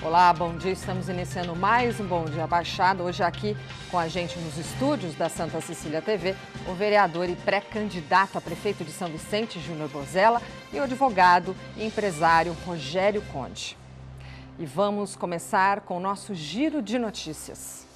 Olá, bom dia. Estamos iniciando mais um Bom Dia Baixada. Hoje aqui com a gente nos estúdios da Santa Cecília TV, o vereador e pré-candidato a prefeito de São Vicente, Júnior Bozella, e o advogado e empresário Rogério Conde. E vamos começar com o nosso giro de notícias.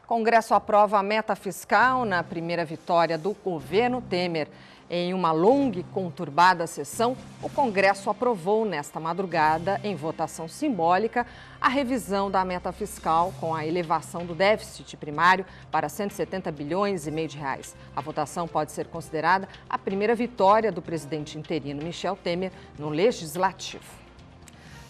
O Congresso aprova a meta fiscal na primeira vitória do governo Temer. Em uma longa e conturbada sessão, o Congresso aprovou nesta madrugada, em votação simbólica, a revisão da meta fiscal com a elevação do déficit primário para 170 bilhões e meio de reais. A votação pode ser considerada a primeira vitória do presidente interino Michel Temer no Legislativo.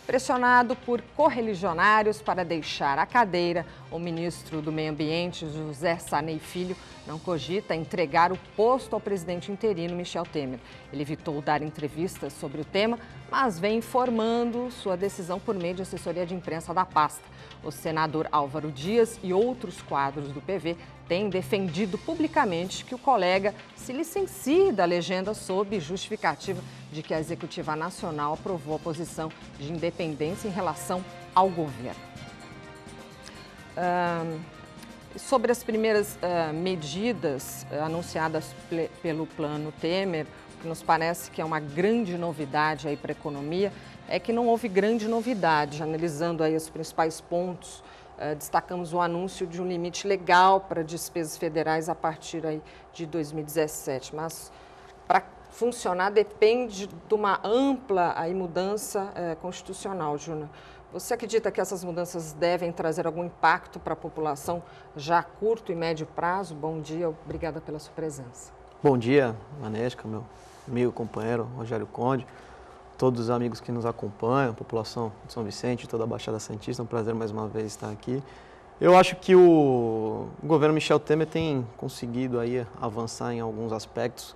Pressionado por correligionários para deixar a cadeira, o ministro do Meio Ambiente, José Sarney Filho, não cogita entregar o posto ao presidente interino Michel Temer. Ele evitou dar entrevistas sobre o tema, mas vem informando sua decisão por meio de assessoria de imprensa da pasta. O senador Álvaro Dias e outros quadros do PV têm defendido publicamente que o colega se licencie da legenda sob justificativa de que a Executiva Nacional aprovou a posição de independência em relação ao governo. Sobre as primeiras medidas anunciadas pelo Plano Temer, o que nos parece que é uma grande novidade aí para a economia, é que não houve grande novidade. Analisando aí os principais pontos, destacamos o anúncio de um limite legal para despesas federais a partir aí de 2017, mas para funcionar depende de uma ampla aí mudança constitucional, Júnior. Você acredita que essas mudanças devem trazer algum impacto para a população já a curto e médio prazo? Bom dia, obrigada pela sua presença. Bom dia, Vanesca, meu amigo, companheiro Rogério Conde, todos os amigos que nos acompanham, a população de São Vicente, toda a Baixada Santista, é um prazer mais uma vez estar aqui. Eu acho que o governo Michel Temer tem conseguido aí avançar em alguns aspectos,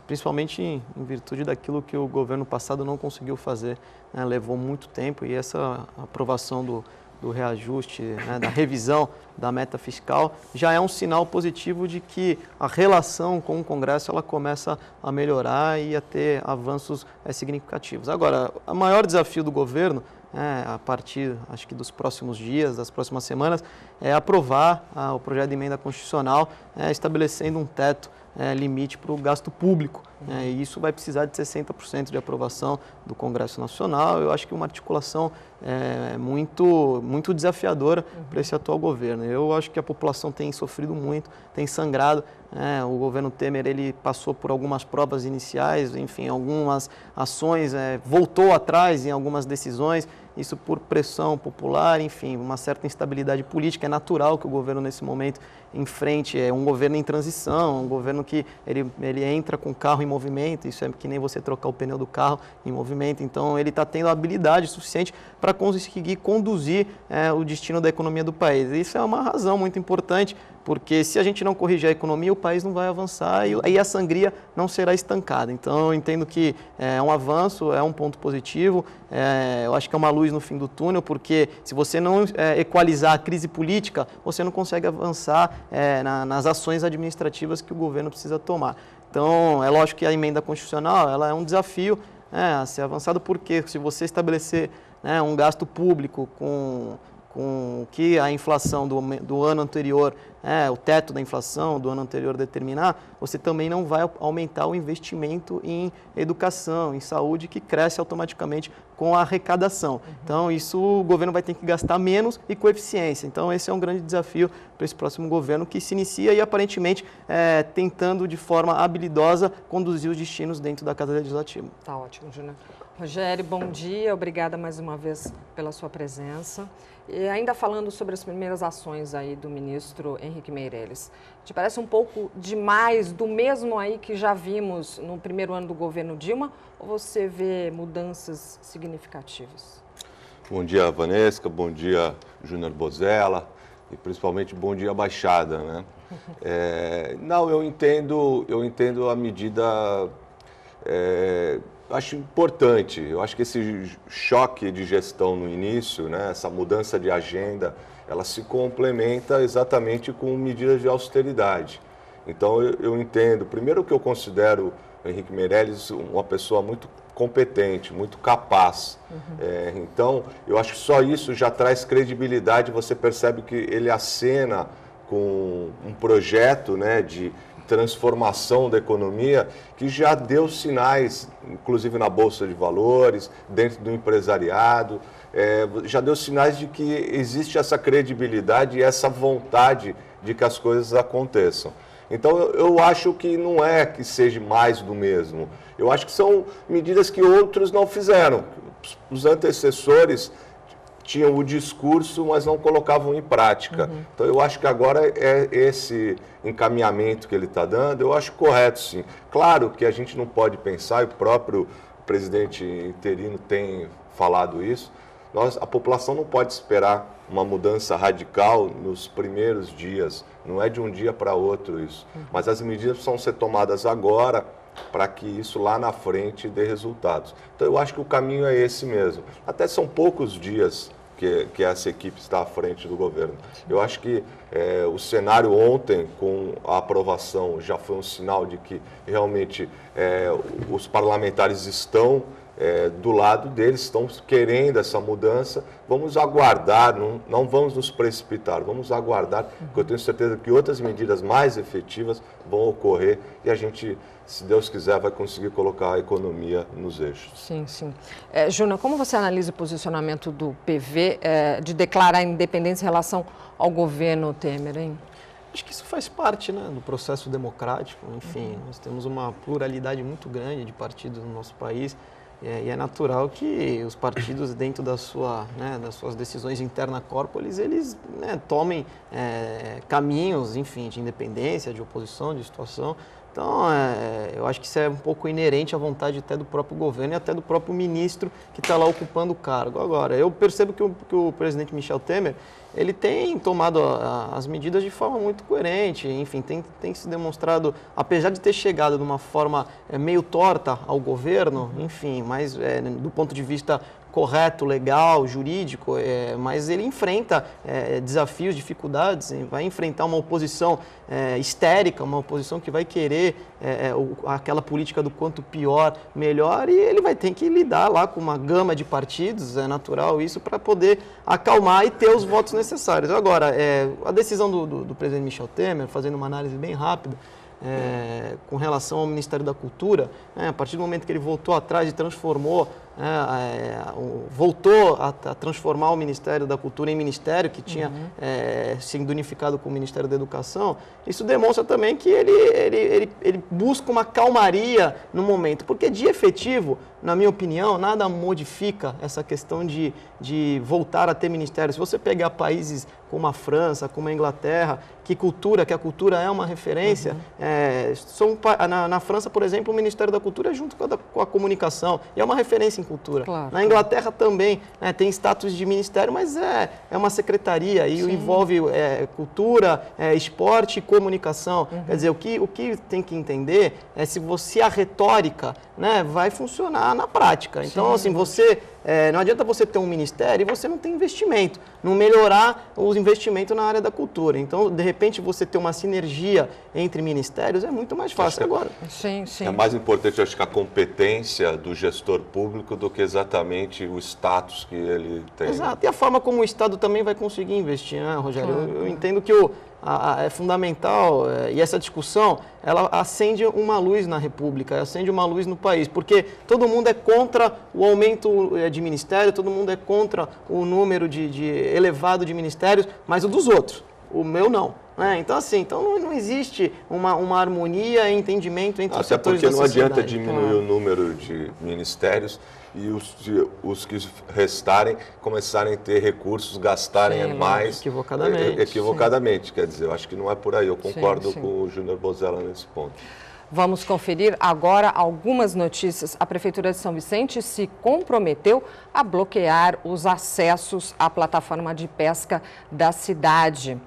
principalmente em virtude daquilo que o governo passado não conseguiu fazer, né? Levou muito tempo e essa aprovação do reajuste, né, da revisão da meta fiscal, já é um sinal positivo de que a relação com o Congresso ela começa a melhorar e a ter avanços significativos. Agora, o maior desafio do governo, a partir, acho que dos próximos dias, das próximas semanas, é aprovar o projeto de emenda constitucional estabelecendo um teto limite para o gasto público. E isso vai precisar de 60% de aprovação do Congresso Nacional. Eu acho que uma articulação muito desafiadora para esse atual governo. Eu acho que a população tem sofrido muito, tem sangrado. O governo Temer ele passou por algumas provas iniciais, enfim, algumas ações, voltou atrás em algumas decisões, isso por pressão popular, enfim, uma certa instabilidade política. É natural que o governo nesse momento enfrente um governo em transição, um governo que ele entra com o carro em movimento, isso é que nem você trocar o pneu do carro em movimento, então ele está tendo habilidade suficiente para conseguir conduzir o destino da economia do país. Isso é uma razão muito importante, porque se a gente não corrigir a economia, o país não vai avançar e aí a sangria não será estancada. Então, eu entendo que é um avanço, é um ponto positivo, eu acho que é uma luz no fim do túnel, porque se você não equalizar a crise política, você não consegue avançar nas ações administrativas que o governo precisa tomar. Então, é lógico que a emenda constitucional ela é um desafio a ser avançado, porque se você estabelecer um gasto público com o que a inflação do ano anterior, o teto da inflação do ano anterior determinar, você também não vai aumentar o investimento em educação, em saúde, que cresce automaticamente com a arrecadação. Então, isso o governo vai ter que gastar menos e com eficiência. Então, esse é um grande desafio para esse próximo governo, que se inicia e, aparentemente, tentando, de forma habilidosa, conduzir os destinos dentro da Casa Legislativa. Tá ótimo, Júnior. Rogério, bom dia. Obrigada mais uma vez pela sua presença. E ainda falando sobre as primeiras ações aí do ministro Henrique Meirelles, te parece um pouco demais do mesmo aí que já vimos no primeiro ano do governo Dilma, ou você vê mudanças significativas? Bom dia, Vanesca, bom dia, Júnior Bozella, e principalmente bom dia, Baixada, né? Não, eu entendo a medida, acho importante. Eu acho que esse choque de gestão no início, né, essa mudança de agenda, ela se complementa exatamente com medidas de austeridade. Então, eu entendo, primeiro que eu considero o Henrique Meirelles uma pessoa muito competente, muito capaz. Então, eu acho que só isso já traz credibilidade, você percebe que ele acena com um projeto, né, de transformação da economia que já deu sinais, inclusive na Bolsa de Valores, dentro do empresariado, já deu sinais de que existe essa credibilidade e essa vontade de que as coisas aconteçam. Então, eu acho que não é que seja mais do mesmo. Eu acho que são medidas que outros não fizeram. Os antecessores tinham o discurso, mas não colocavam em prática. Então, eu acho que agora é esse encaminhamento que ele está dando, eu acho correto, sim. Claro que a gente não pode pensar, e o próprio presidente interino tem falado isso, a população não pode esperar uma mudança radical nos primeiros dias, não é de um dia para outro isso. Mas as medidas precisam ser tomadas agora para que isso lá na frente dê resultados. Então eu acho que o caminho é esse mesmo. Até são poucos dias que essa equipe está à frente do governo. Eu acho que o cenário ontem, com a aprovação, já foi um sinal de que realmente os parlamentares estão do lado deles, estão querendo essa mudança. Vamos aguardar, não vamos nos precipitar, vamos aguardar, porque eu tenho certeza que outras medidas mais efetivas vão ocorrer e a gente, se Deus quiser, vai conseguir colocar a economia nos eixos. Sim, sim. Júnior, como você analisa o posicionamento do PV de declarar independência em relação ao governo Temer, hein? Acho que isso faz parte, né, do processo democrático. Enfim, nós temos uma pluralidade muito grande de partidos no nosso país. E é natural que os partidos, dentro das suas decisões interna corporis, eles tomem caminhos, enfim, de independência, de oposição, de situação. Então, eu acho que isso é um pouco inerente à vontade até do próprio governo e até do próprio ministro que está lá ocupando o cargo. Agora, eu percebo que o presidente Michel Temer, ele tem tomado as medidas de forma muito coerente, enfim, tem se demonstrado, apesar de ter chegado de uma forma meio torta ao governo, enfim, mas do ponto de vista correto, legal, jurídico, mas ele enfrenta desafios, dificuldades, vai enfrentar uma oposição histérica, uma oposição que vai querer aquela política do quanto pior, melhor, e ele vai ter que lidar lá com uma gama de partidos, é natural isso, para poder acalmar e ter os votos necessários. Agora, a decisão do presidente Michel Temer, fazendo uma análise bem rápida, com relação ao Ministério da Cultura, a partir do momento que ele voltou atrás e transformou, voltou a transformar o Ministério da Cultura em ministério que tinha sido unificado com o Ministério da Educação, isso demonstra também que ele busca uma calmaria no momento, porque de efetivo, na minha opinião, nada modifica essa questão de voltar a ter ministério. Se você pegar países como a França, como a Inglaterra, que a cultura é uma referência, na França, por exemplo, o Ministério da Cultura é junto com a comunicação, e é uma referência em cultura. Claro, na Inglaterra também tem status de ministério, mas é uma secretaria e envolve cultura, esporte e comunicação. Quer dizer, o que tem que entender é se a retórica vai funcionar na prática. Então, assim, não adianta você ter um ministério e você não tem investimento, não melhorar os investimentos na área da cultura. Então, de repente, você ter uma sinergia entre ministérios é muito mais fácil agora. Sim, sim. É mais importante, acho que a competência do gestor público do que exatamente o status que ele tem. Exato. E a forma como o Estado também vai conseguir investir, né, Rogério? Eu entendo que é fundamental, e essa discussão, ela acende uma luz na República, acende uma luz no país, porque todo mundo é contra o aumento de ministério, todo mundo é contra o número elevado de ministérios, mas o dos outros, o meu não. Então, assim, não existe uma harmonia e entendimento entre os setores da sociedade. Até porque não adianta diminuir o número de ministérios e os que restarem começarem a ter recursos, gastarem mais equivocadamente. Quer dizer, eu acho que não é por aí. Eu concordo com o Júnior Bozella nesse ponto. Vamos conferir agora algumas notícias. A Prefeitura de São Vicente se comprometeu a bloquear os acessos à plataforma de pesca da cidade.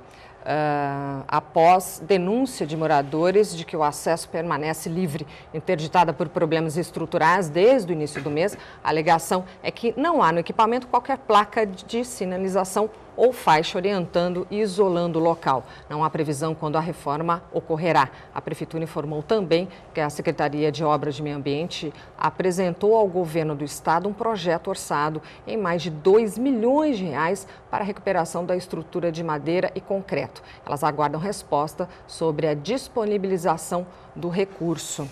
Após denúncia de moradores de que o acesso permanece livre, interditada por problemas estruturais desde o início do mês, a alegação é que não há no equipamento qualquer placa de sinalização ou faixa orientando e isolando o local. Não há previsão quando a reforma ocorrerá. A Prefeitura informou também que a Secretaria de Obras de Meio Ambiente apresentou ao governo do estado um projeto orçado em mais de R$2 milhões para a recuperação da estrutura de madeira e concreto. Elas aguardam resposta sobre a disponibilização do recurso.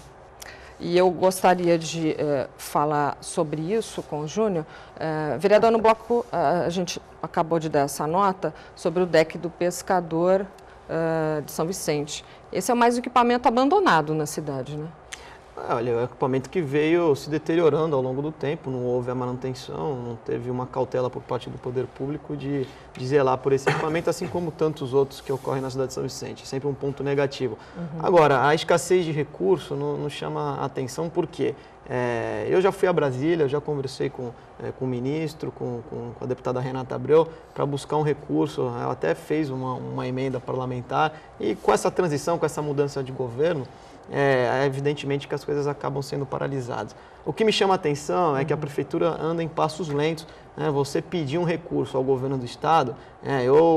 E eu gostaria de falar sobre isso com o Júnior. Vereador, no bloco, a gente acabou de dar essa nota sobre o deck do pescador de São Vicente. Esse é mais um equipamento abandonado na cidade, né? Olha, é um equipamento que veio se deteriorando ao longo do tempo, não houve a manutenção, não teve uma cautela por parte do poder público de zelar por esse equipamento, assim como tantos outros que ocorrem na cidade de São Vicente, sempre um ponto negativo. Agora, a escassez de recurso não chama a atenção porque eu já fui a Brasília, já conversei com o ministro, com a deputada Renata Abreu, para buscar um recurso, ela até fez uma emenda parlamentar e com essa transição, com essa mudança de governo, evidentemente que as coisas acabam sendo paralisadas. O que me chama a atenção é que a Prefeitura anda em passos lentos, né? Você pedir um recurso ao governo do estado,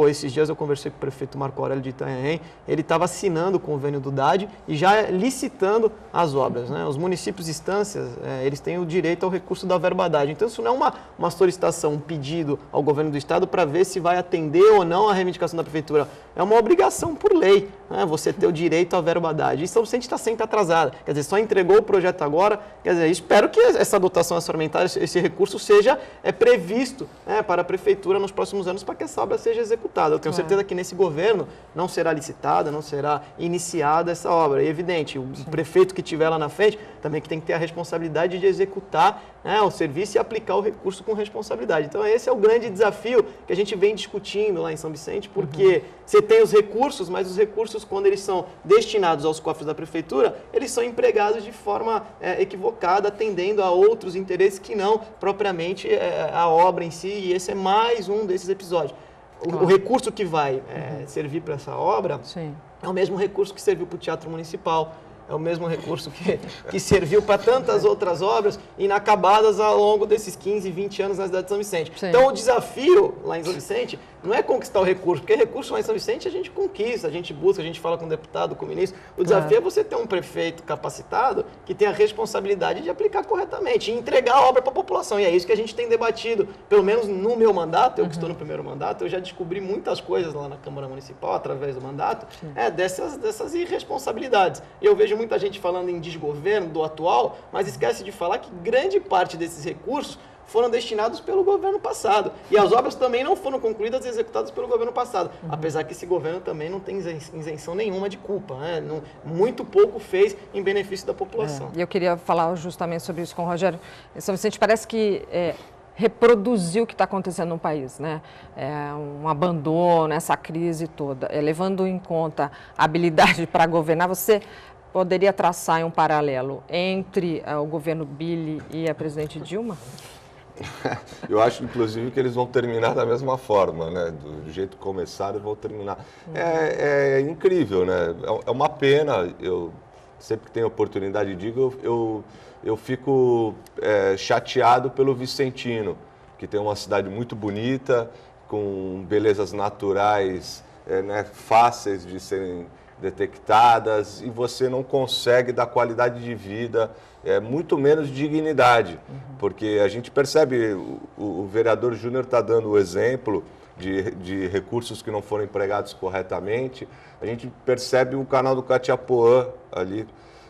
esses dias eu conversei com o prefeito Marco Aurélio de Itanhaém, ele estava assinando o convênio do DAD e já licitando as obras, né? Os municípios e instâncias, eles têm o direito ao recurso da verba DAD, então isso não é uma solicitação, um pedido ao governo do estado para ver se vai atender ou não a reivindicação da Prefeitura, é uma obrigação por lei, né? Você ter o direito à verba DAD, e São Vicente está sempre atrasada, quer dizer, só entregou o projeto agora, quer dizer, espero que essa dotação orçamentária, esse recurso seja previsto, né, para a Prefeitura nos próximos anos para que essa obra seja executada. Eu tenho certeza que nesse governo não será licitada, não será iniciada essa obra. É evidente, o prefeito que estiver lá na frente também que tem que ter a responsabilidade de executar, né, o serviço e aplicar o recurso com responsabilidade. Então esse é o grande desafio que a gente vem discutindo lá em São Vicente, porque você tem os recursos, mas os recursos, quando eles são destinados aos cofres da Prefeitura, eles são empregados de forma equivocada, atendendo a outros interesses que não propriamente a obra em si, e esse é mais um desses episódios. O recurso que vai servir para essa obra é o mesmo recurso que serviu para o Teatro Municipal, é o mesmo recurso que serviu para tantas outras obras inacabadas ao longo desses 15, 20 anos na cidade de São Vicente. Então o desafio lá em São Vicente não é conquistar o recurso, porque recurso lá em São Vicente a gente conquista, a gente busca, a gente fala com o deputado, com o ministro. O desafio é você ter um prefeito capacitado que tenha a responsabilidade de aplicar corretamente e entregar a obra para a população. E é isso que a gente tem debatido, pelo menos no meu mandato, eu que estou no primeiro mandato, eu já descobri muitas coisas lá na Câmara Municipal, através do mandato, dessas irresponsabilidades. E eu vejo muita gente falando em desgoverno do atual, mas esquece de falar que grande parte desses recursos foram destinados pelo governo passado. E as obras também não foram concluídas e executadas pelo governo passado. Apesar que esse governo também não tem isenção nenhuma de culpa, né? Muito pouco fez em benefício da população. E eu queria falar justamente sobre isso com o Rogério. São Vicente parece que reproduziu o que está acontecendo no país, né? Um abandono, essa crise toda. Levando em conta a habilidade para governar, você poderia traçar um paralelo entre o governo Billy e a presidente Dilma? Eu acho, inclusive, que eles vão terminar da mesma forma, né? Do jeito que começaram, vão terminar. É incrível, né? É uma pena. Eu sempre que tenho oportunidade, digo, eu fico chateado pelo Vicentino, que tem uma cidade muito bonita, com belezas naturais, fáceis de serem detectadas, e você não consegue dar qualidade de vida, muito menos dignidade, porque a gente percebe, o vereador Júnior está dando o exemplo de recursos que não foram empregados corretamente, a gente percebe o canal do Catiapoã ali,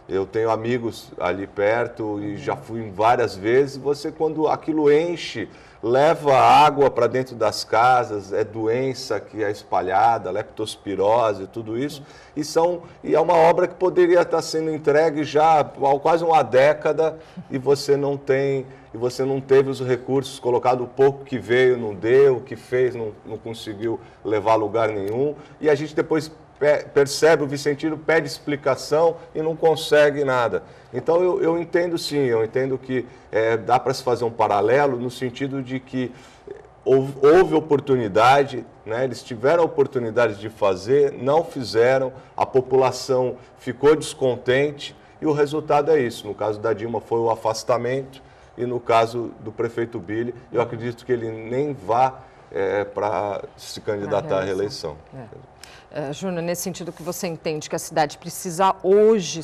eu tenho amigos ali perto e já fui várias vezes, você quando aquilo enche, leva água para dentro das casas, é doença que é espalhada, leptospirose, tudo isso, e é uma obra que poderia estar sendo entregue já há quase uma década e você não teve os recursos, colocado o pouco que veio, não deu, o que fez, não conseguiu levar a lugar nenhum, e a gente depois percebe, o Vicentino pede explicação e não consegue nada. Então eu entendo sim, eu entendo que dá para se fazer um paralelo no sentido de que houve oportunidade, né? Eles tiveram a oportunidade de fazer, não fizeram, a população ficou descontente e o resultado é isso. No caso da Dilma foi o afastamento e no caso do prefeito Billy, eu acredito que ele nem vá para se candidatar à reeleição. Júnior, nesse sentido que você entende que a cidade precisa hoje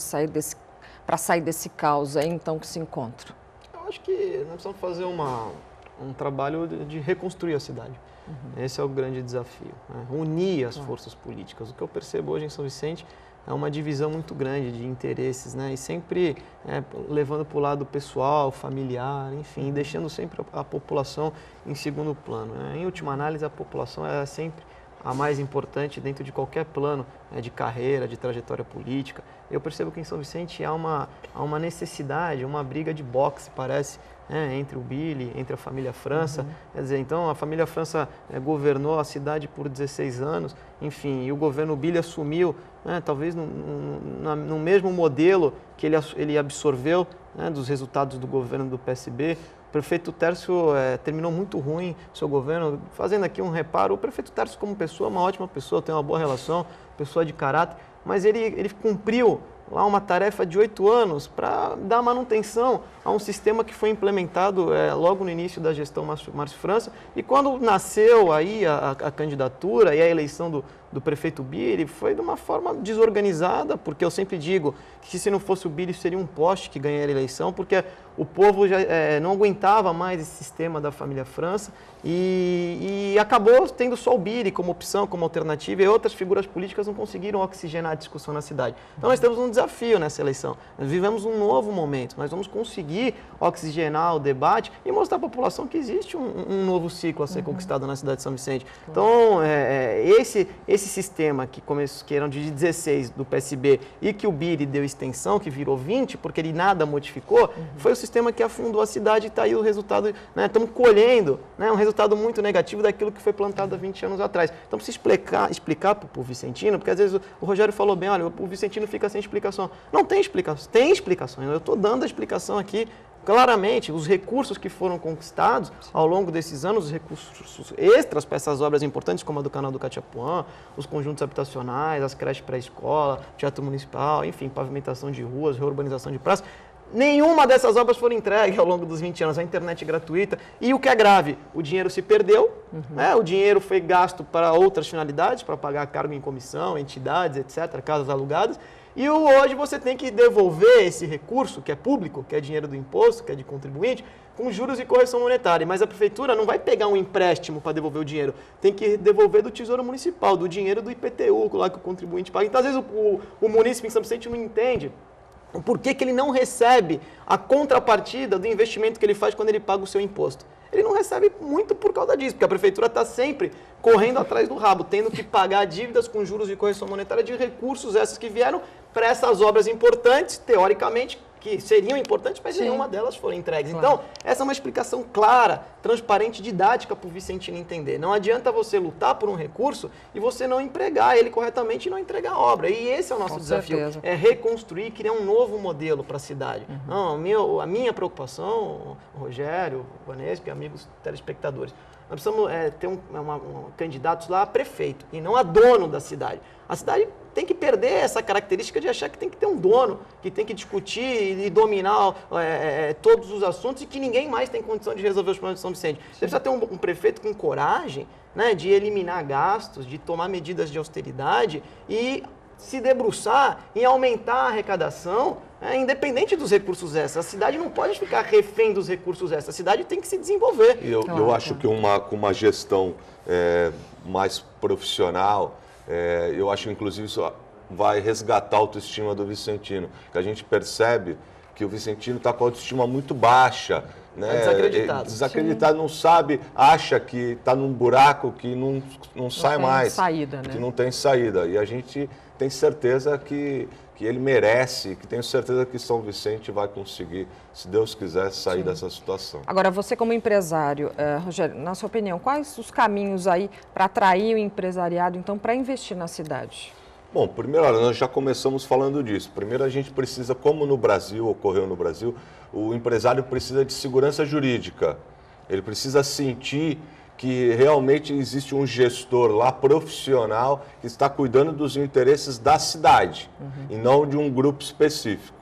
para sair desse caos aí, então, que se encontra? Eu acho que nós precisamos fazer um trabalho de reconstruir a cidade. Esse é o grande desafio, né? Unir as forças políticas. O que eu percebo hoje em São Vicente é uma divisão muito grande de interesses, né? E sempre levando para o lado pessoal, familiar, enfim, deixando sempre a população em segundo plano, né? Em última análise, a população é sempre a mais importante dentro de qualquer plano, né, de carreira, de trajetória política. Eu percebo que em São Vicente há uma necessidade, uma briga de boxe, parece, entre o Billy, entre a família França. Quer dizer, então a família França governou a cidade por 16 anos, enfim, e o governo Billy assumiu, talvez no mesmo modelo que ele absorveu, dos resultados do governo do PSB. O prefeito Tércio terminou muito ruim o seu governo. Fazendo aqui um reparo, o prefeito Tércio como pessoa é uma ótima pessoa, tem uma boa relação, pessoa de caráter, mas ele cumpriu lá uma tarefa de 8 anos para dar manutenção a um sistema que foi implementado logo no início da gestão Márcio França, e quando nasceu aí a candidatura e a eleição do prefeito Billy, foi de uma forma desorganizada, porque eu sempre digo que se não fosse o Billy seria um poste que ganharia a eleição, porque o povo já não aguentava mais esse sistema da família França e acabou tendo só o Billy como opção, como alternativa, e outras figuras políticas não conseguiram oxigenar a discussão na cidade. Então nós temos um desafio nessa eleição. Nós vivemos um novo momento, nós vamos conseguir oxigenar o debate e mostrar à população que existe um novo ciclo a ser conquistado na cidade de São Vicente. Então, esse sistema que eram de 16 do PSB e que o Billy deu extensão, que virou 20, porque ele nada modificou, foi o sistema que afundou a cidade e está aí o resultado, né? Estamos colhendo, né, um resultado muito negativo daquilo que foi plantado há 20 anos atrás. Então, precisa explicar para o vicentino, porque às vezes o Rogério falou bem, olha, o vicentino fica sem explicação. Não tem explicação, tem explicações. Eu estou dando a explicação aqui. Claramente, os recursos que foram conquistados ao longo desses anos, os recursos extras para essas obras importantes, como a do canal do Catiapuã, os conjuntos habitacionais, as creches pré-escola, teatro municipal, enfim, pavimentação de ruas, reurbanização de praças, nenhuma dessas obras foram entregues ao longo dos 20 anos, a internet gratuita. E o que é grave, o dinheiro se perdeu, né? O dinheiro foi gasto para outras finalidades, para pagar cargo em comissão, entidades, etc., casas alugadas. E hoje você tem que devolver esse recurso, que é público, que é dinheiro do imposto, que é de contribuinte, com juros e correção monetária. Mas a prefeitura não vai pegar um empréstimo para devolver o dinheiro. Tem que devolver do Tesouro Municipal, do dinheiro do IPTU, lá que o contribuinte paga. Então, às vezes, o munícipe em São Vicente não entende por que ele não recebe a contrapartida do investimento que ele faz quando ele paga o seu imposto. Ele não recebe muito por causa disso, porque a prefeitura está sempre correndo atrás do rabo, tendo que pagar dívidas com juros de correção monetária de recursos esses que vieram para essas obras importantes, teoricamente, que seriam importantes, mas nenhuma delas foram entregues. Claro. Então, essa é uma explicação clara, transparente, didática para o vicentino entender. Não adianta você lutar por um recurso e você não empregar ele corretamente e não entregar a obra. E esse é o nosso desafio, é reconstruir, criar um novo modelo para a cidade. Não, a minha preocupação, Rogério, Vanessa e amigos telespectadores, nós precisamos ter candidatos lá a prefeito e não a dono da cidade. A cidade tem que perder essa característica de achar que tem que ter um dono, que tem que discutir e dominar todos os assuntos e que ninguém mais tem condição de resolver os problemas de São Vicente. Você precisa ter um prefeito com coragem, né, de eliminar gastos, de tomar medidas de austeridade e se debruçar em aumentar a arrecadação, independente dos recursos extras. A cidade não pode ficar refém dos recursos extras, a cidade tem que se desenvolver. Eu acho que com uma gestão mais profissional, eu acho que inclusive isso vai resgatar a autoestima do vicentino, que a gente percebe que o vicentino está com a autoestima muito baixa, né? Desacreditado, não sabe, acha que está num buraco que não sai mais, saída, né? Que não tem saída. E a gente tem certeza que ele merece, que tenho certeza que São Vicente vai conseguir, se Deus quiser, sair dessa situação. Agora, você como empresário, Rogério, na sua opinião, quais os caminhos aí para atrair o empresariado, então, para investir na cidade? Bom, primeiro, nós já começamos falando disso. Primeiro, a gente precisa, como no Brasil, ocorreu no Brasil, o empresário precisa de segurança jurídica. Ele precisa sentir que realmente existe um gestor lá profissional que está cuidando dos interesses da cidade e não de um grupo específico.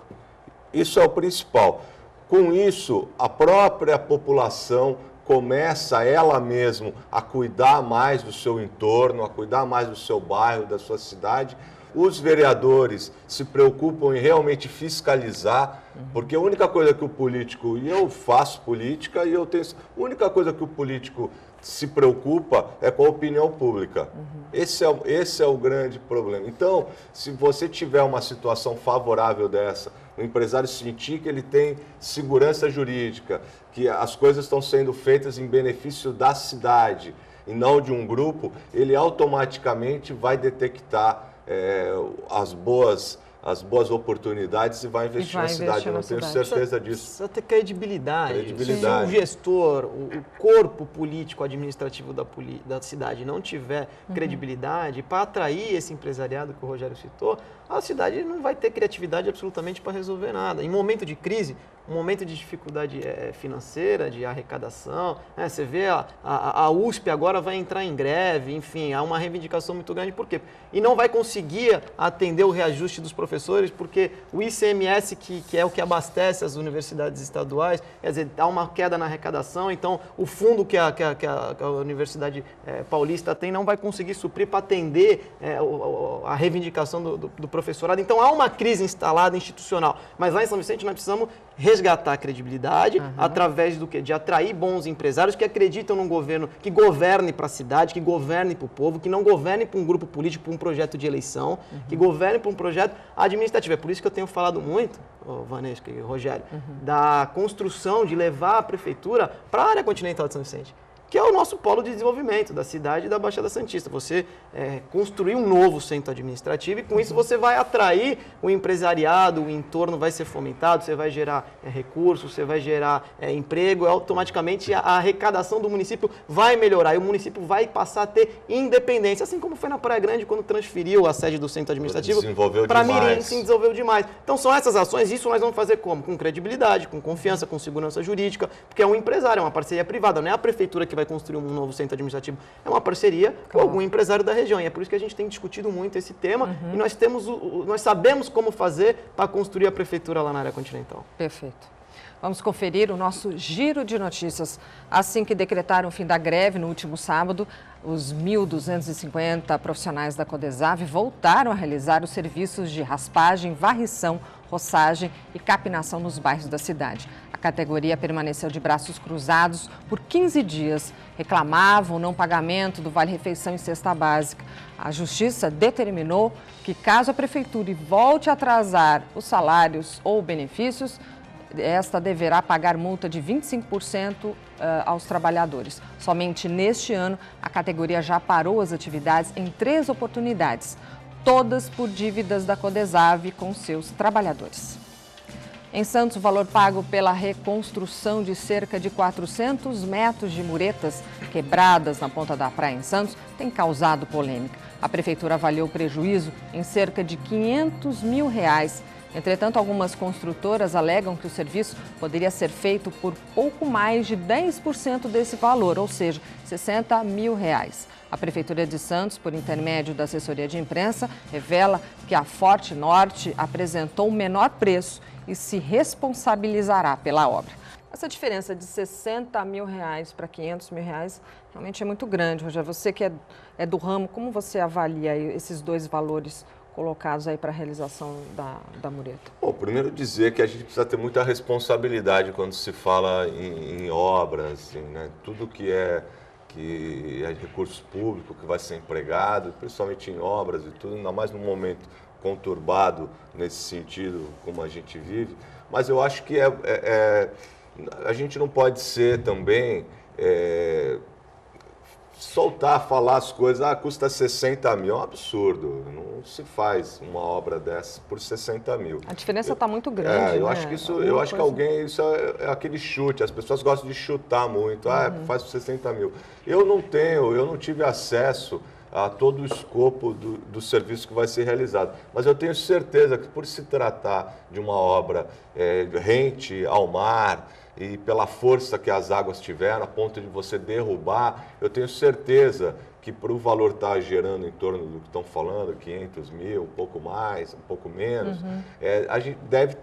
Isso é o principal. Com isso, a própria população começa ela mesmo a cuidar mais do seu entorno, a cuidar mais do seu bairro, da sua cidade. Os vereadores se preocupam em realmente fiscalizar, porque a única coisa que o político, e eu faço política, e eu tenho, a única coisa que o político se preocupa é com a opinião pública. Esse é o grande problema. Então, se você tiver uma situação favorável dessa, o empresário sentir que ele tem segurança jurídica, que as coisas estão sendo feitas em benefício da cidade e não de um grupo, ele automaticamente vai detectar as boas oportunidades e vai investir na cidade. Eu não tenho certeza disso. Precisa ter credibilidade. Se o gestor, o corpo político administrativo da cidade não tiver credibilidade, para atrair esse empresariado que o Rogério citou, a cidade não vai ter criatividade absolutamente para resolver nada. Em momento de crise, um momento de dificuldade financeira, de arrecadação, você vê a USP agora vai entrar em greve, enfim, há uma reivindicação muito grande. Por quê? E não vai conseguir atender o reajuste dos professores, porque o ICMS, que é o que abastece as universidades estaduais, quer dizer, há uma queda na arrecadação, então o fundo que a Universidade Paulista tem não vai conseguir suprir para atender a reivindicação do professorado. Então há uma crise instalada institucional, mas lá em São Vicente nós precisamos resgatar a credibilidade através do quê? De atrair bons empresários que acreditam num governo que governe para a cidade, que governe para o povo, que não governe para um grupo político, para um projeto de eleição, que governe para um projeto administrativo. É por isso que eu tenho falado muito, Vanesca e Rogério, da construção de levar a prefeitura para a área continental de São Vicente, que é o nosso polo de desenvolvimento da cidade e da Baixada Santista. Você construir um novo centro administrativo e com isso você vai atrair o empresariado, o entorno vai ser fomentado, você vai gerar recursos, você vai gerar emprego, e automaticamente a arrecadação do município vai melhorar e o município vai passar a ter independência, assim como foi na Praia Grande quando transferiu a sede do centro administrativo para Mirim, se desenvolveu demais. Então são essas ações, isso nós vamos fazer como? Com credibilidade, com confiança, com segurança jurídica, porque é um empresário, é uma parceria privada, não é a prefeitura que vai construir um novo centro administrativo, é uma parceria com algum empresário da região. E é por isso que a gente tem discutido muito esse tema e nós sabemos como fazer para construir a prefeitura lá na área continental. Perfeito. Vamos conferir o nosso giro de notícias. Assim que decretaram o fim da greve no último sábado, os 1.250 profissionais da Codesave voltaram a realizar os serviços de raspagem, varrição, roçagem e capinação nos bairros da cidade. A categoria permaneceu de braços cruzados por 15 dias. Reclamavam o não pagamento do vale-refeição e cesta básica. A Justiça determinou que, caso a Prefeitura volte a atrasar os salários ou benefícios, esta deverá pagar multa de 25% aos trabalhadores. Somente neste ano, a categoria já parou as atividades em 3 oportunidades, todas por dívidas da Codesave com seus trabalhadores. Em Santos, o valor pago pela reconstrução de cerca de 400 metros de muretas quebradas na ponta da praia em Santos tem causado polêmica. A Prefeitura avaliou o prejuízo em cerca de R$500 mil. Entretanto, algumas construtoras alegam que o serviço poderia ser feito por pouco mais de 10% desse valor, ou seja, R$60 mil. A Prefeitura de Santos, por intermédio da assessoria de imprensa, revela que a Forte Norte apresentou o menor preço e se responsabilizará pela obra. Essa diferença de R$60 mil para R$500 mil realmente é muito grande. Rogério, você que é do ramo, como você avalia esses dois valores colocados aí para a realização da mureta? Bom, primeiro dizer que a gente precisa ter muita responsabilidade quando se fala em obras, né? Tudo que é recurso público que vai ser empregado, principalmente em obras e tudo, ainda mais num momento conturbado nesse sentido como a gente vive. Mas eu acho que a gente não pode ser também falar as coisas, custa 60 mil, é um absurdo, não se faz uma obra dessa por 60 mil. A diferença está muito grande, eu né? acho que isso é aquele chute, as pessoas gostam de chutar muito, faz por 60 mil. Eu não tive acesso a todo o escopo do serviço que vai ser realizado, mas eu tenho certeza que por se tratar de uma obra rente ao mar, e pela força que as águas tiveram, a ponto de você derrubar, eu tenho certeza que para o valor estar gerando em torno do que estão falando, 500 mil, um pouco mais, um pouco menos, a gente deve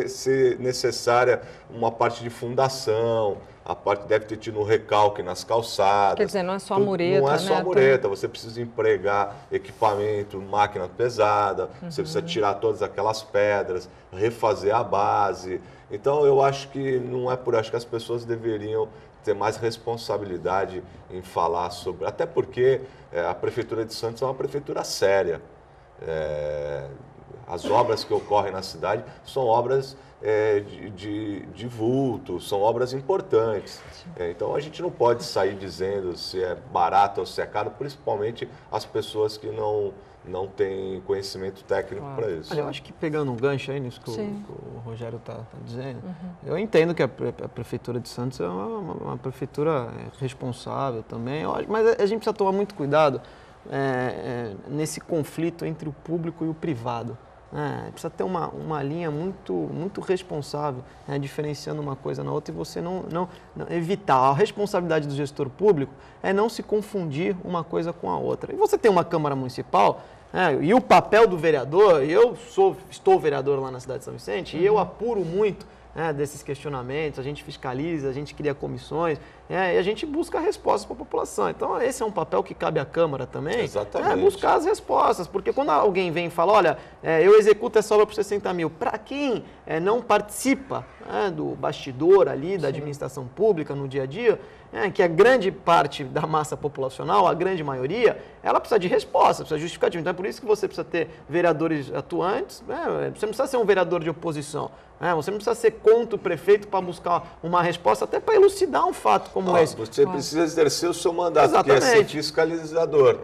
ser necessária uma parte de fundação, a parte deve ter tido um recalque nas calçadas. Quer dizer, não é só a mureta, não é só a né? mureta, você precisa empregar equipamento, máquina pesada, você precisa tirar todas aquelas pedras, refazer a base. Então eu acho que não é por acho que as pessoas deveriam ter mais responsabilidade em falar sobre, até porque a Prefeitura de Santos é uma prefeitura séria. As obras que ocorrem na cidade são obras de vulto, são obras importantes. Então a gente não pode sair dizendo se é barato ou se é caro, principalmente as pessoas que não têm conhecimento técnico para isso. Olha, eu acho que pegando um gancho aí nisso que o Rogério está dizendo, eu entendo que a Prefeitura de Santos é uma prefeitura responsável também, mas a gente precisa tomar muito cuidado nesse conflito entre o público e o privado. Precisa ter uma linha muito responsável, diferenciando uma coisa na outra e você não evitar. A responsabilidade do gestor público é não se confundir uma coisa com a outra. E você tem uma Câmara Municipal, e o papel do vereador, estou vereador lá na cidade de São Vicente, e eu apuro muito desses questionamentos, a gente fiscaliza, a gente cria comissões, e a gente busca respostas para a população. Então, esse é um papel que cabe à Câmara também, buscar as respostas, porque quando alguém vem e fala, olha, eu executo essa obra por 60 mil, para quem não participa do bastidor ali, da administração pública no dia a dia, que a grande parte da massa populacional, a grande maioria, ela precisa de resposta, precisa de justificativa. Então é por isso que você precisa ter vereadores atuantes, você não precisa ser um vereador de oposição, você não precisa ser contra o prefeito para buscar uma resposta, até para elucidar um fato como esse. Você precisa exercer o seu mandato, que é ser fiscalizador.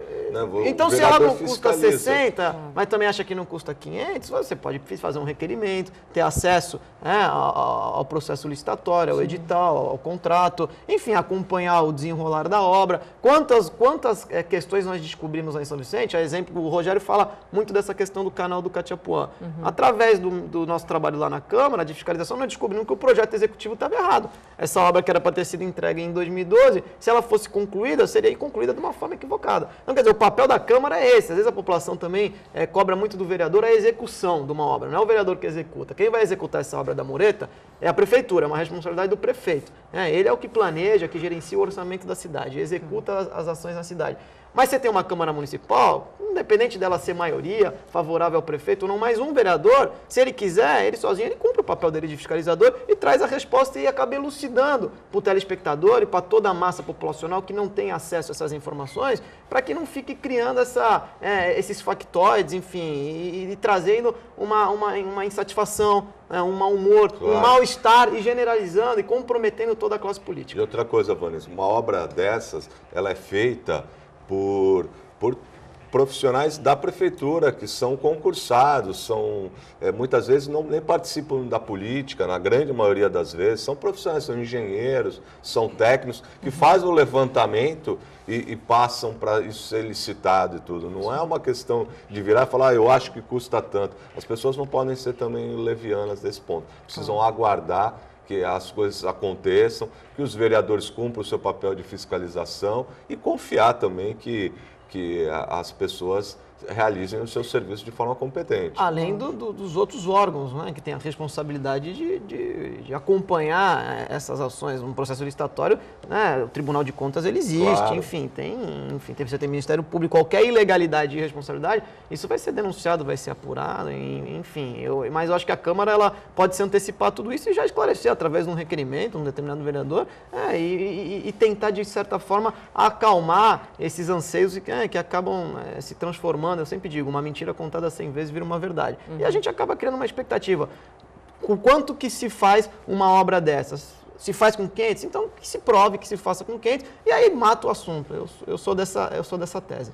Então, se ela não custa 60, mas também acha que não custa 500, você pode fazer um requerimento, ter acesso ao processo licitatório, ao edital, ao contrato, enfim, acompanhar o desenrolar da obra. Quantas questões nós descobrimos lá em São Vicente? A exemplo, o Rogério fala muito dessa questão do canal do Catiapuã. Através do nosso trabalho lá na Câmara de Fiscalização, nós descobrimos que o projeto executivo estava errado. Essa obra que era para ter sido entregue em 2012, se ela fosse concluída, seria concluída de uma forma equivocada. Então, quer dizer, o papel da Câmara é esse. Às vezes a população também cobra muito do vereador a execução de uma obra. Não é o vereador que executa. Quem vai executar essa obra da mureta é a Prefeitura, é uma responsabilidade do prefeito. Ele é o que planeja, que gerencia o orçamento da cidade, executa as ações na cidade. Mas você tem uma Câmara Municipal, independente dela ser maioria, favorável ao prefeito ou não, mais um vereador, se ele quiser, ele sozinho, ele cumpre o papel dele de fiscalizador e traz a resposta e acaba elucidando para o telespectador e para toda a massa populacional que não tem acesso a essas informações, para que não fique criando esses factoides, enfim, e trazendo uma insatisfação, um mau humor, um mal-estar e generalizando e comprometendo toda a classe política. E outra coisa, Vanessa, uma obra dessas, ela é feita por profissionais da prefeitura que são concursados, muitas vezes nem participam da política, na grande maioria das vezes, são profissionais, são engenheiros, são técnicos que fazem o levantamento e passam para isso ser licitado e tudo. Não é uma questão de virar e falar, eu acho que custa tanto. As pessoas não podem ser também levianas desse ponto, precisam aguardar que as coisas aconteçam, que os vereadores cumpram o seu papel de fiscalização e confiar também que as pessoas realizem o seu serviço de forma competente. Além dos outros órgãos, que têm a responsabilidade de acompanhar essas ações no processo licitatório, o Tribunal de Contas ele existe, enfim, você tem Ministério Público, qualquer ilegalidade e irresponsabilidade, isso vai ser denunciado, vai ser apurado, enfim. Mas eu acho que a Câmara ela pode se antecipar tudo isso e já esclarecer através de um requerimento, um determinado vereador, e tentar, de certa forma, acalmar esses anseios que acabam se transformando. Eu sempre digo, uma mentira contada 100 vezes vira uma verdade. E a gente acaba criando uma expectativa. Com quanto que se faz uma obra dessas? Se faz com 500? Então que se prove que se faça com 500 e aí mata o assunto. Eu sou dessa tese.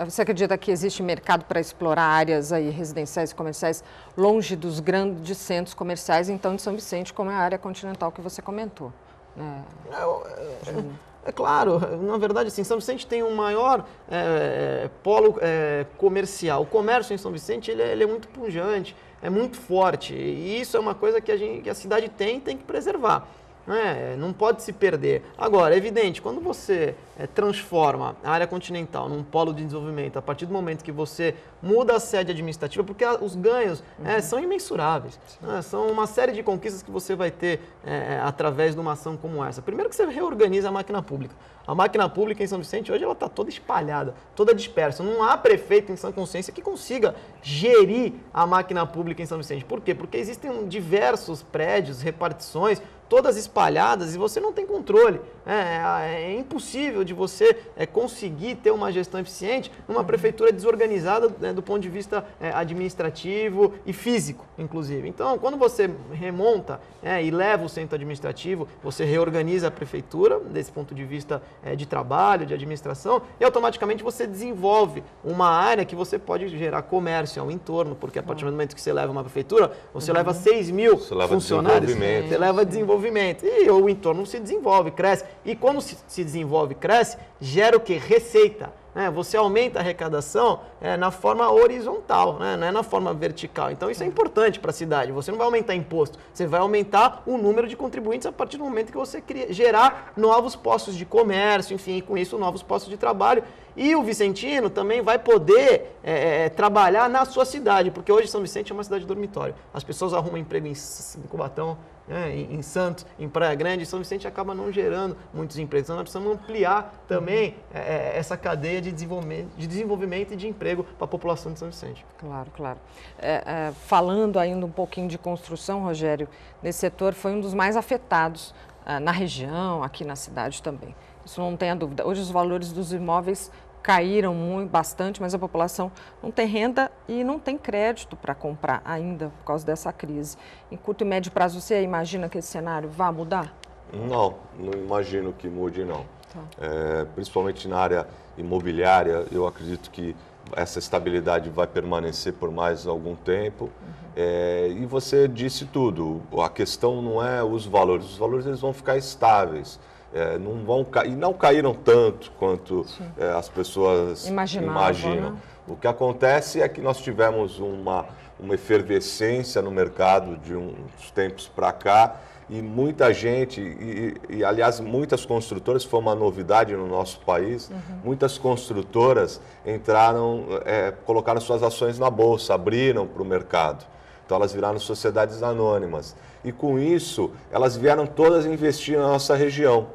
Você acredita que existe mercado para explorar áreas aí residenciais e comerciais longe dos grandes centros comerciais, então de São Vicente, como é a área continental que você comentou? É claro, na verdade, assim, São Vicente tem um maior polo comercial. O comércio em São Vicente ele é muito pujante, é muito forte. E isso é uma coisa que a cidade tem que preservar. né? Não pode se perder. Agora, é evidente, quando você transforma a área continental num polo de desenvolvimento, a partir do momento que você muda a sede administrativa, porque os ganhos são imensuráveis, né? São uma série de conquistas que você vai ter através de uma ação como essa. Primeiro que você reorganiza a máquina pública. A máquina pública em São Vicente hoje ela está toda espalhada, toda dispersa. Não há prefeito em sã consciência que consiga gerir a máquina pública em São Vicente. Por quê? Porque existem diversos prédios, repartições, todas espalhadas e você não tem controle. É impossível de você conseguir ter uma gestão eficiente numa prefeitura desorganizada, né, do ponto de vista administrativo e físico, inclusive. Então, quando você remonta e leva o centro administrativo, você reorganiza a prefeitura desse ponto de vista de trabalho, de administração, e automaticamente você desenvolve uma área que você pode gerar comércio ao entorno, porque a partir do momento que você leva uma prefeitura, você leva 6 mil funcionários, você leva desenvolvimento. E o entorno se desenvolve, cresce. E quando se desenvolve, cresce, gera o quê? Receita. Você aumenta a arrecadação na forma horizontal, né? Não é na forma vertical. Então isso é importante para a cidade. Você não vai aumentar imposto, você vai aumentar o número de contribuintes a partir do momento que você gerar novos postos de comércio, enfim, e com isso novos postos de trabalho. E o vicentino também vai poder trabalhar na sua cidade, porque hoje São Vicente é uma cidade dormitório. As pessoas arrumam emprego em Cubatão, em Santos, em Praia Grande, São Vicente acaba não gerando muitos empregos. Então nós precisamos ampliar também essa cadeia de desenvolvimento e de emprego para a população de São Vicente. Claro, claro. Falando ainda um pouquinho de construção, Rogério, nesse setor foi um dos mais afetados na região, aqui na cidade também. Isso não tenha dúvida. Hoje os valores dos imóveis caíram bastante, mas a população não tem renda e não tem crédito para comprar ainda por causa dessa crise. Em curto e médio prazo, você imagina que esse cenário vá mudar? Não imagino que mude, não. Tá. Principalmente na área imobiliária, eu acredito que essa estabilidade vai permanecer por mais algum tempo. E você disse tudo, a questão não é os valores eles vão ficar estáveis. Não caíram tanto quanto as pessoas imaginam. Né? O que acontece é que nós tivemos uma efervescência no mercado de uns tempos para cá e muita gente, aliás, muitas construtoras, foi uma novidade no nosso país, muitas construtoras colocaram suas ações na bolsa, abriram para o mercado. Então elas viraram sociedades anônimas. E com isso, elas vieram todas investir na nossa região.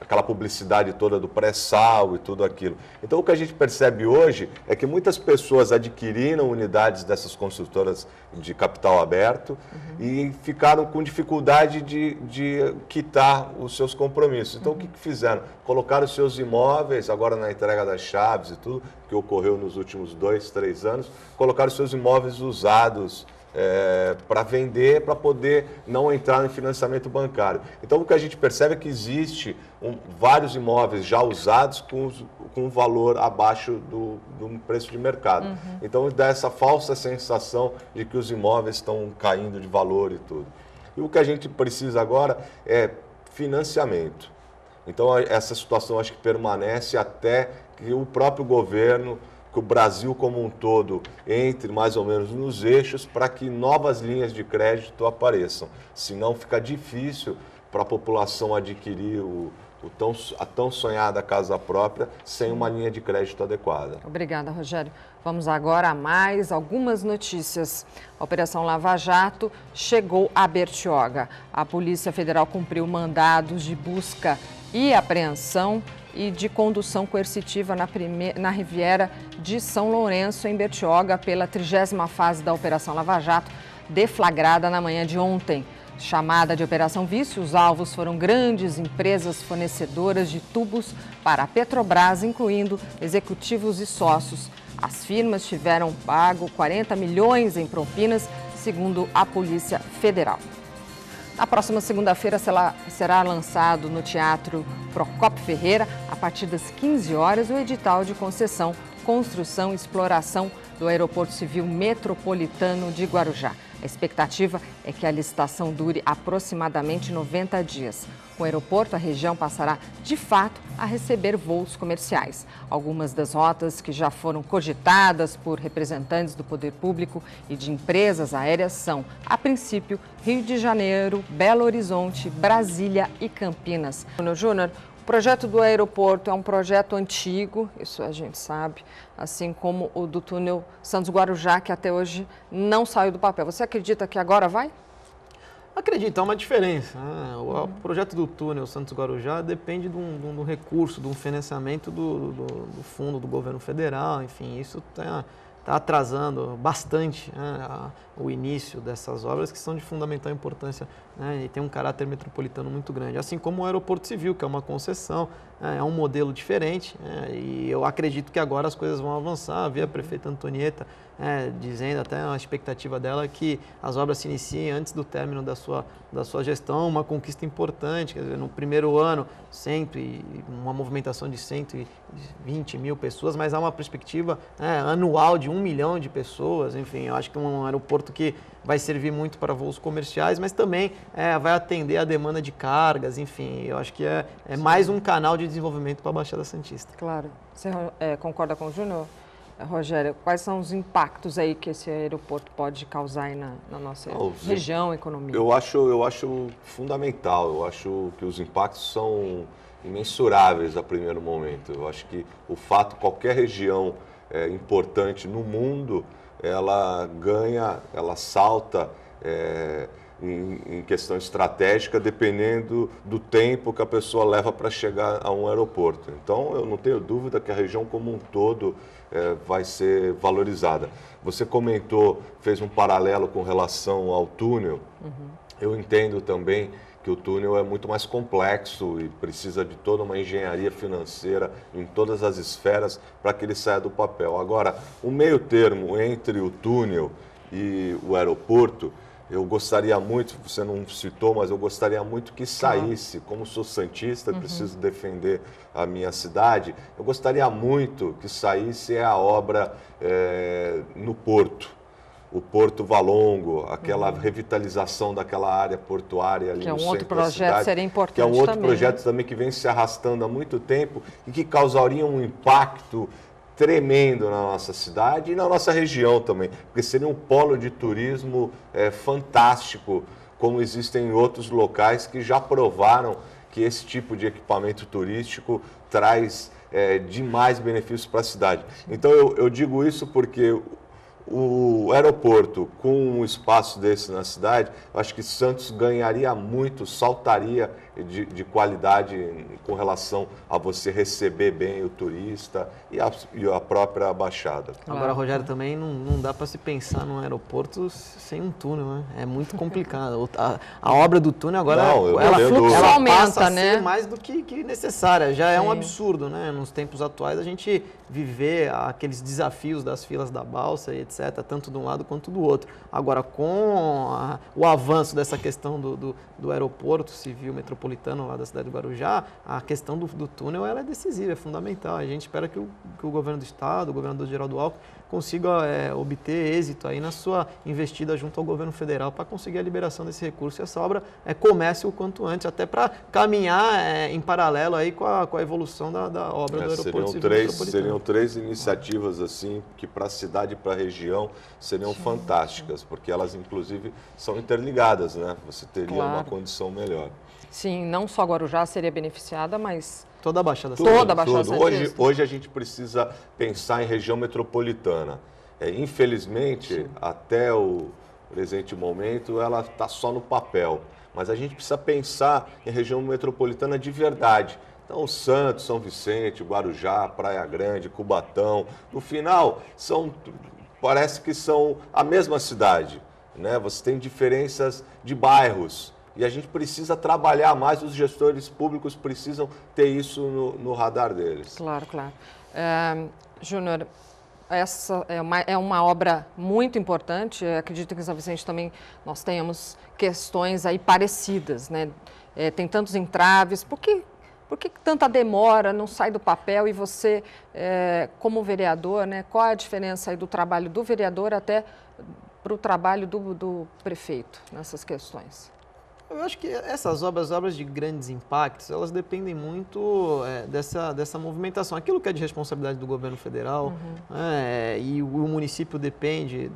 Aquela publicidade toda do pré-sal e tudo aquilo. Então o que a gente percebe hoje é que muitas pessoas adquiriram unidades dessas construtoras de capital aberto e ficaram com dificuldade de quitar os seus compromissos. Então o que fizeram? Colocaram os seus imóveis, agora na entrega das chaves e tudo, que ocorreu nos últimos 2, 3 anos, colocaram os seus imóveis usados para vender, para poder não entrar em financiamento bancário. Então, o que a gente percebe é que existe vários imóveis já usados com valor abaixo do preço de mercado. Então, dá essa falsa sensação de que os imóveis estão caindo de valor e tudo. E o que a gente precisa agora é financiamento. Então, essa situação acho que permanece até que o próprio governo, que o Brasil como um todo entre mais ou menos nos eixos para que novas linhas de crédito apareçam. Senão fica difícil para a população adquirir a tão sonhada casa própria sem uma linha de crédito adequada. Obrigada, Rogério. Vamos agora a mais algumas notícias. A Operação Lava Jato chegou a Bertioga. A Polícia Federal cumpriu mandados de busca e apreensão e de condução coercitiva na Riviera de São Lourenço, em Bertioga, pela 30ª fase da Operação Lava Jato, deflagrada na manhã de ontem. Chamada de Operação Vício, os alvos foram grandes empresas fornecedoras de tubos para a Petrobras, incluindo executivos e sócios. As firmas tiveram pago 40 milhões em propinas, segundo a Polícia Federal. Na próxima segunda-feira será lançado no Teatro Procópio Ferreira, a partir das 15 horas, o edital de concessão, construção e exploração do Aeroporto Civil Metropolitano de Guarujá. A expectativa é que a licitação dure aproximadamente 90 dias. o aeroporto, a região passará, de fato, a receber voos comerciais. Algumas das rotas que já foram cogitadas por representantes do poder público e de empresas aéreas são, a princípio, Rio de Janeiro, Belo Horizonte, Brasília e Campinas. Júnior, o projeto do aeroporto é um projeto antigo, isso a gente sabe, assim como o do túnel Santos-Guarujá, que até hoje não saiu do papel. Você acredita que agora vai? Acredito, há uma diferença. Né? O projeto do túnel Santos-Guarujá depende de um recurso, de um financiamento do fundo do governo federal, enfim, isso está atrasando bastante, né, o início dessas obras que são de fundamental importância, né, e tem um caráter metropolitano muito grande. Assim como o aeroporto civil, que é uma concessão, é um modelo diferente, e eu acredito que agora as coisas vão avançar. Vi a prefeita Antonieta dizendo, até a expectativa dela, que as obras se iniciem antes do término da sua gestão, uma conquista importante. Quer dizer, no primeiro ano, uma movimentação de 120 mil pessoas, mas há uma perspectiva anual de 1 milhão de pessoas. Enfim, eu acho que é um aeroporto que vai servir muito para voos comerciais, mas também vai atender a demanda de cargas. Enfim, eu acho que é mais um canal de desenvolvimento para a Baixada Santista. Claro. Você concorda com o Júnior? Rogério, quais são os impactos aí que esse aeroporto pode causar aí na nossa região, economia? Eu acho fundamental, eu acho que os impactos são imensuráveis a primeiro momento. Eu acho que o fato, qualquer região importante no mundo, ela ganha, ela salta em questão estratégica, dependendo do tempo que a pessoa leva para chegar a um aeroporto. Então, eu não tenho dúvida que a região como um todo vai ser valorizada. Você comentou, fez um paralelo com relação ao túnel. Eu entendo também que o túnel é muito mais complexo e precisa de toda uma engenharia financeira em todas as esferas para que ele saia do papel. Agora, o meio termo entre o túnel e o aeroporto, eu gostaria muito, você não citou, mas eu gostaria muito que saísse. Como sou santista, preciso defender a minha cidade, eu gostaria muito que saísse a obra no porto. O Porto Valongo, aquela revitalização daquela área portuária ali no centro da cidade. Que é um outro projeto, seria importante também. Que é um outro projeto também que vem se arrastando há muito tempo e que causaria um impacto tremendo na nossa cidade e na nossa região também, porque seria um polo de turismo fantástico, como existem em outros locais que já provaram que esse tipo de equipamento turístico traz demais benefícios para a cidade. Então eu digo isso porque o aeroporto, com um espaço desse na cidade, acho que Santos ganharia muito, saltaria de qualidade com relação a você receber bem o turista e a própria Baixada. Claro. Agora, Rogério, também não dá para se pensar num aeroporto sem um túnel, né? É muito complicado. A obra do túnel agora, ela passa a ser mais do que necessária. Já é um absurdo, né? Nos tempos atuais, a gente viver aqueles desafios das filas da balsa e etc., tanto de um lado quanto do outro. Agora, com o avanço dessa questão do aeroporto civil metropolitano lá da cidade do Guarujá, a questão do túnel ela é decisiva, é fundamental. A gente espera que o governo do estado, o governador Geraldo Alckmin, consiga obter êxito aí na sua investida junto ao governo federal para conseguir a liberação desse recurso e essa obra comece o quanto antes, até para caminhar em paralelo aí com a evolução da obra do aeroporto civil metropolitano. Seriam 3 iniciativas assim que para a cidade e para a região seriam fantásticas, porque elas inclusive são interligadas, né? Você teria uma condição melhor. Sim, não só Guarujá seria beneficiada, mas toda a Baixada Santista. Toda a Baixada Santista. Hoje a gente precisa pensar em região metropolitana. Infelizmente, até o presente momento, ela está só no papel. Mas a gente precisa pensar em região metropolitana de verdade. Então, Santos, São Vicente, Guarujá, Praia Grande, Cubatão, no final, parece que são a mesma cidade, né? Você tem diferenças de bairros. E a gente precisa trabalhar mais, os gestores públicos precisam ter isso no radar deles. Claro, claro. Júnior, essa é uma obra muito importante. Eu acredito que em São Vicente também nós tenhamos questões aí parecidas, né? Tem tantos entraves. Por que tanta demora, não sai do papel? E você, como vereador, né, qual a diferença aí do trabalho do vereador até para o trabalho do prefeito nessas questões? Eu acho que essas obras de grandes impactos, elas dependem muito dessa movimentação. Aquilo que é de responsabilidade do governo federal, e o município depende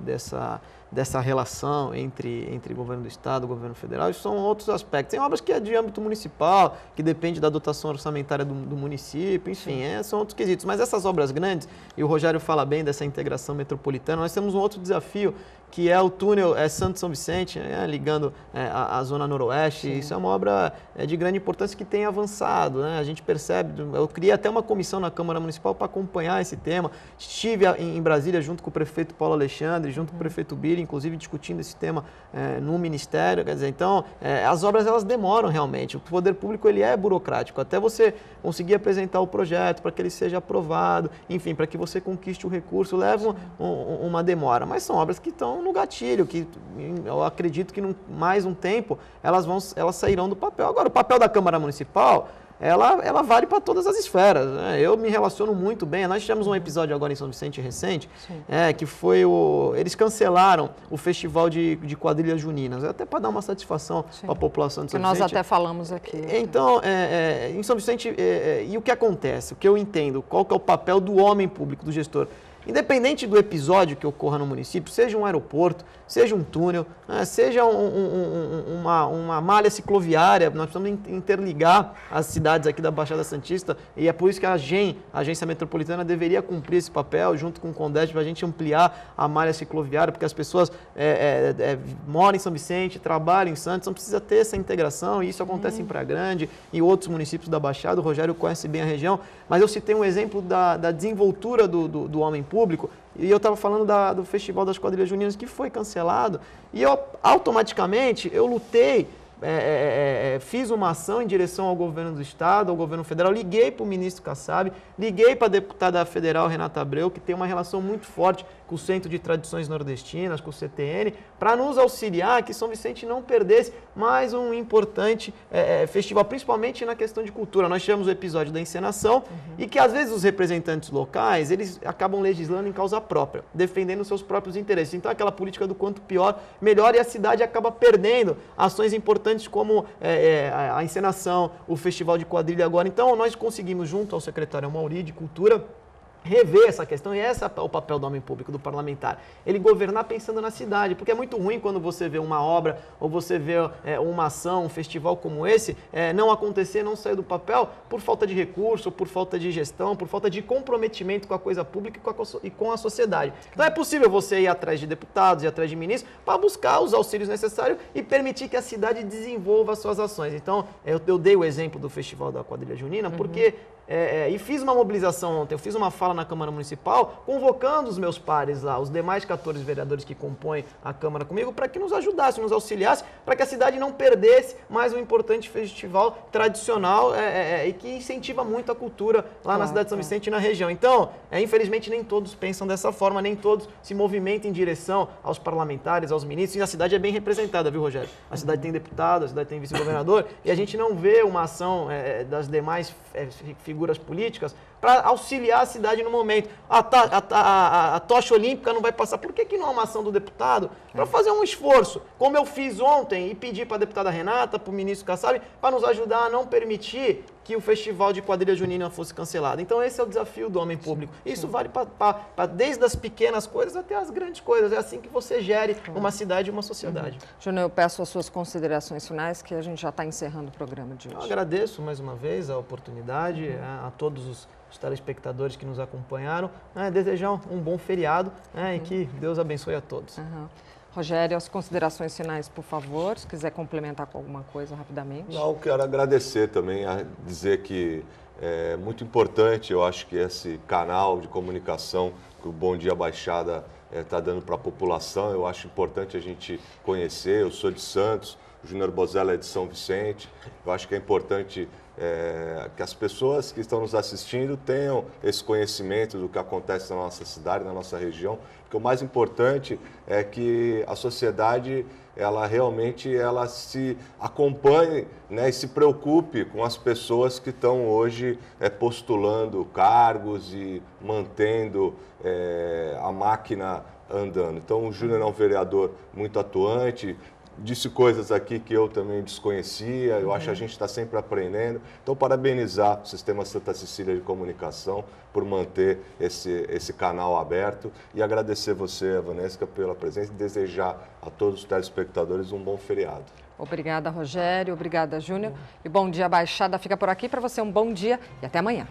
dessa relação entre governo do estado e governo federal, isso são outros aspectos. Tem obras que é de âmbito municipal, que depende da dotação orçamentária do município, enfim, são outros quesitos. Mas essas obras grandes, e o Rogério fala bem dessa integração metropolitana, nós temos um outro desafio, que é o túnel Santos-São Vicente, ligando a zona noroeste. Sim. Isso é uma obra de grande importância que tem avançado, né? A gente percebe, eu criei até uma comissão na Câmara Municipal para acompanhar esse tema. Estive em Brasília junto com o prefeito Paulo Alexandre, junto com o prefeito Bira, inclusive discutindo esse tema no Ministério. Quer dizer, então, as obras elas demoram realmente. O poder público ele é burocrático. Até você conseguir apresentar o projeto para que ele seja aprovado, enfim, para que você conquiste o recurso, leva uma demora. Mas são obras que estão no gatilho, que eu acredito que mais um tempo elas sairão do papel. Agora, o papel da Câmara Municipal, ela vale para todas as esferas, né? Eu me relaciono muito bem. Nós tivemos um episódio agora em São Vicente recente, que foi eles cancelaram o festival de quadrilhas juninas, até para dar uma satisfação para a população de São Vicente. Nós até falamos aqui. Então, em São Vicente, e o que acontece? O que eu entendo, qual que é o papel do homem público, do gestor? Independente do episódio que ocorra no município, seja um aeroporto, seja um túnel, seja uma malha cicloviária, nós precisamos interligar as cidades aqui da Baixada Santista, e é por isso que a Agência Metropolitana, deveria cumprir esse papel junto com o CONDESP para a gente ampliar a malha cicloviária, porque as pessoas moram em São Vicente, trabalham em Santos, não precisa ter essa integração, e isso acontece em Praia Grande e outros municípios da Baixada. O Rogério conhece bem a região, mas eu citei um exemplo da desenvoltura do homem público, e eu estava falando do Festival das Quadrilhas Juninas, que foi cancelado, e eu automaticamente lutei, fiz uma ação em direção ao governo do estado, ao governo federal, liguei para o ministro Kassab, liguei para a deputada federal Renata Abreu, que tem uma relação muito forte com o Centro de Tradições Nordestinas, com o CTN, para nos auxiliar que São Vicente não perdesse mais um importante festival, principalmente na questão de cultura. Nós tivemos o episódio da encenação e que às vezes os representantes locais, eles acabam legislando em causa própria, defendendo seus próprios interesses. Então aquela política do quanto pior, melhor, e a cidade acaba perdendo ações importantes como a encenação, o Festival de Quadrilha agora. Então nós conseguimos, junto ao secretário Mauri de Cultura, rever essa questão, e esse é o papel do homem público, do parlamentar. Ele governar pensando na cidade, porque é muito ruim quando você vê uma obra, ou você vê uma ação, um festival como esse, não acontecer, não sair do papel, por falta de recurso, por falta de gestão, por falta de comprometimento com a coisa pública e com a sociedade. Então é possível você ir atrás de deputados, ir atrás de ministros, para buscar os auxílios necessários e permitir que a cidade desenvolva as suas ações. Então, eu dei o exemplo do Festival da Quadrilha Junina, porque e fiz uma mobilização ontem, eu fiz uma fala na Câmara Municipal, convocando os meus pares lá, os demais 14 vereadores que compõem a Câmara comigo, para que nos ajudassem, nos auxiliassem, para que a cidade não perdesse mais um importante festival tradicional e que incentiva muito a cultura lá na cidade de São Vicente e na região. Então, infelizmente, nem todos pensam dessa forma, nem todos se movimentam em direção aos parlamentares, aos ministros, e a cidade é bem representada, viu, Rogério? A cidade tem deputado, a cidade tem vice-governador, e a gente não vê uma ação das demais figuras políticas para auxiliar a cidade no momento. A tocha olímpica não vai passar. Por que não há uma ação do deputado para fazer um esforço, como eu fiz ontem, e pedir para a deputada Renata, para o ministro Kassab, para nos ajudar a não permitir que o Festival de Quadrilha Junina fosse cancelado. Então esse é o desafio do homem público. Isso vale desde as pequenas coisas até as grandes coisas. É assim que você gere uma cidade e uma sociedade. Júnior, eu peço as suas considerações finais, que a gente já está encerrando o programa de hoje. Eu agradeço mais uma vez a oportunidade, a todos os telespectadores que nos acompanharam, desejar um bom feriado e que Deus abençoe a todos. Rogério, as considerações finais, por favor, se quiser complementar com alguma coisa rapidamente. Não, quero agradecer também, dizer que é muito importante, eu acho que esse canal de comunicação que o Bom Dia Baixada está dando para a população, eu acho importante a gente conhecer. Eu sou de Santos, o Júnior Bozella é de São Vicente, eu acho que é importante que as pessoas que estão nos assistindo tenham esse conhecimento do que acontece na nossa cidade, na nossa região, porque o mais importante é que a sociedade realmente se acompanhe, e se preocupe com as pessoas que estão hoje postulando cargos e mantendo a máquina andando. Então o Júnior é um vereador muito atuante, disse coisas aqui que eu também desconhecia, eu acho que a gente está sempre aprendendo. Então, parabenizar o Sistema Santa Cecília de Comunicação por manter esse canal aberto e agradecer você, Vanessa, pela presença e desejar a todos os telespectadores um bom feriado. Obrigada, Rogério. Obrigada, Júnior. E Bom Dia Baixada fica por aqui. Para você, um bom dia e até amanhã.